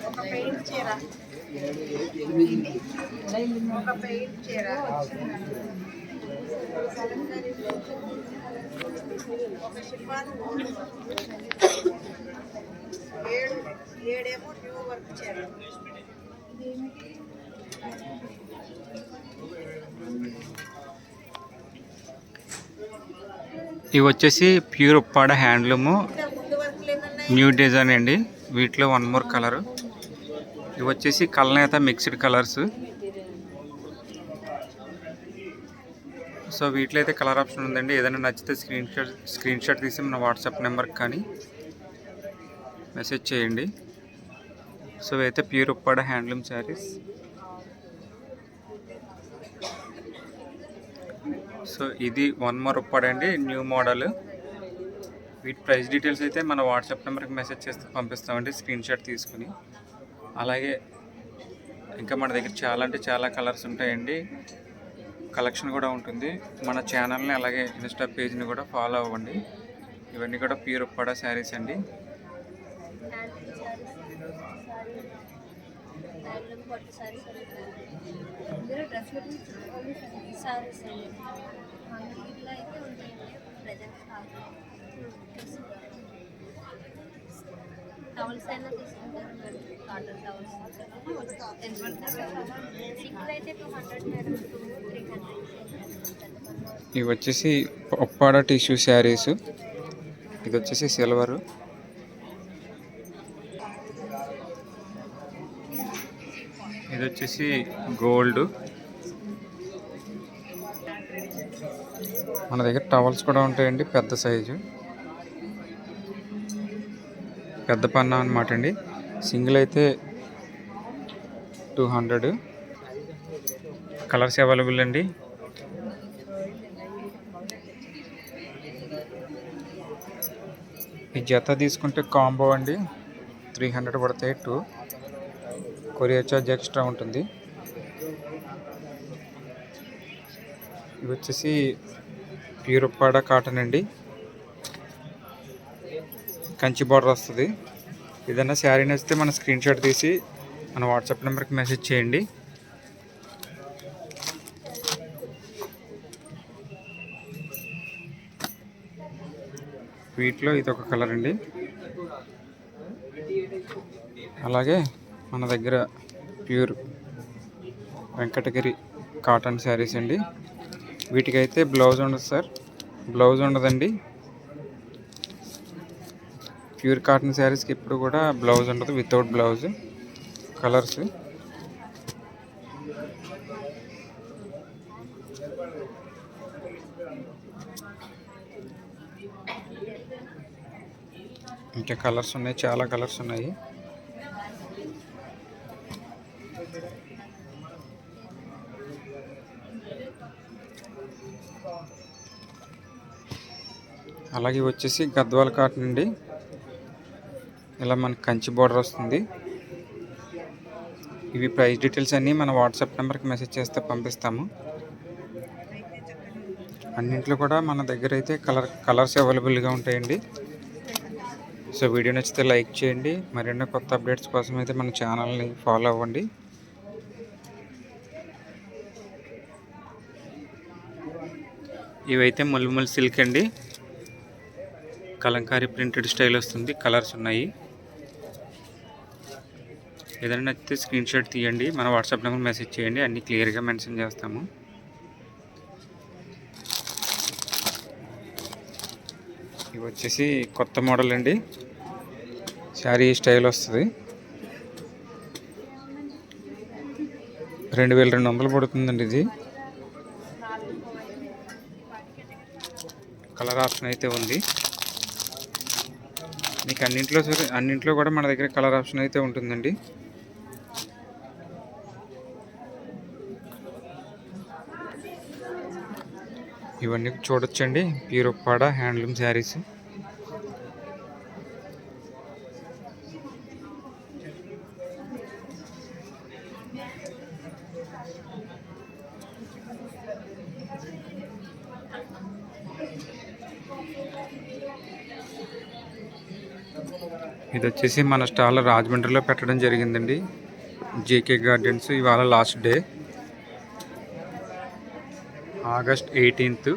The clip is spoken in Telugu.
ఒక పెయింట్ చీర, ఒక పెయింట్ చీర, ఒక షిఫాన్, ఏడేమో న్యూ వర్క్ చీర. ఇవి వచ్చేసి pure Uppada handloom new design అండి. వీటిలో వన్ మోర్ కలర్. ఇవి వచ్చేసి కలనేత మిక్స్డ్ కలర్స్. సో వీటిలో అయితే కలర్ ఆప్షన్ ఉందండి. ఏదైనా నచ్చితే స్క్రీన్ షాట్ తీసి మన వాట్సాప్ నెంబర్కి కానీ మెసేజ్ చేయండి. సో ఇవైతే pure Uppada handloom saris. So ఇది వన్ మోర్ ఉప్పాడ అండి, న్యూ మోడల్. వీటి ప్రైస్ డీటెయిల్స్ అయితే మన వాట్సాప్ నెంబర్కి మెసేజ్ చేస్తే పంపిస్తామండి స్క్రీన్ షాట్ తీసుకుని. అలాగే ఇంకా మన దగ్గర చాలా అంటే చాలా కలర్స్ ఉంటాయండి, కలెక్షన్ కూడా ఉంటుంది. మన ఛానల్ని అలాగే ఇన్స్టా పేజ్ని కూడా ఫాలో అవ్వండి. ఇవన్నీ కూడా ప్యూర్ ఉప్పాడ శారీస్ అండి. టవల్స్ అయినా తీసుకుంటారు మేడం, కాటన్ టవల్స్ అయితే 200 మేడం, 300. ఇవి వచ్చేసి ఉప్పాడ టిష్యూ శారీస్. ఇది వచ్చేసి సిల్వరు. ఇది వచ్చేసి గోల్డ్. మన దగ్గర టవల్స్ కూడా ఉంటాయండి, పెద్ద సైజు, పెద్ద పన్నా అన్నమాట అండి. సింగిల్ అయితే 200. కలర్స్ అవైలబుల్ అండి. ఈ జత తీసుకుంటే కాంబో అండి 300 పడతాయి. 2 కొరియర్ ఛార్జ్ ఎక్స్ట్రా ఉంటుంది. ఇవి వచ్చేసి ప్యూర్ ఉప్పాడ కాటన్ అండి, కంచి బార్డర్ వస్తుంది. ఏదైనా శారీ నచ్చితే మన స్క్రీన్ షాట్ తీసి మన వాట్సాప్ నెంబర్కి మెసేజ్ చేయండి. వీటిలో ఇది ఒక కలర్ అండి. అలాగే మన దగ్గర ప్యూర్ వెంకటగిరి కాటన్ శారీస్ అండి. వీటికైతే బ్లౌజ్ ఉండదు సార్, బ్లౌజ్ ఉండదండి. ప్యూర్ కాటన్ శారీస్కి ఇప్పుడు కూడా బ్లౌజ్ ఉండదు, వితౌట్ బ్లౌజ్. కలర్స్ ఇంకా కలర్స్ ఉన్నాయి, చాలా కలర్స్ ఉన్నాయి. అలాగే వచ్చేసి గద్వాల్ కాటన్ అండి. ఇలా మనకి కంచి బార్డర్ వస్తుంది. ఇవి ప్రైస్ డీటెయిల్స్ అన్నీ మన వాట్సాప్ నెంబర్కి మెసేజ్ చేస్తే పంపిస్తాము. అన్నింటిలో కూడా మన దగ్గర అయితే కలర్స్ అవైలబుల్గా ఉంటాయండి. సో వీడియో నచ్చితే లైక్ చేయండి. మరిన్ని కొత్త అప్డేట్స్ కోసం అయితే మన ఛానల్ని ఫాలో అవ్వండి. ఇవైతే మల్మల్ సిల్క్ అండి, కలంకారీ ప్రింటెడ్ స్టైల్ వస్తుంది. కలర్స్ ఉన్నాయి. ఏదైనా నచ్చితే స్క్రీన్ షాట్ తీయండి, మన వాట్సాప్ నెంబర్ మెసేజ్ చేయండి, అన్నీ క్లియర్గా మెన్షన్ చేస్తాము. ఇవి వచ్చేసి కొత్త మోడల్ అండి, శారీ స్టైల్ వస్తుంది. 2200 పడుతుందండి ఇది. కలర్ ఆప్షన్ అయితే ఉంది. మీకు అన్నింట్లో కూడా మన దగ్గర కలర్ ఆప్షన్ అయితే ఉంటుందండి. ఇవన్నీ చూడొచ్చండి, ప్యూర్ ఉప్పాడ హ్యాండ్లూమ్ శారీస్. ఇది వచ్చేసి మన స్టాల్ రాజమండ్రిలో పెట్టడం జరిగిందండి. JK gardens. ఇవాళ లాస్ట్ డే, August 18th.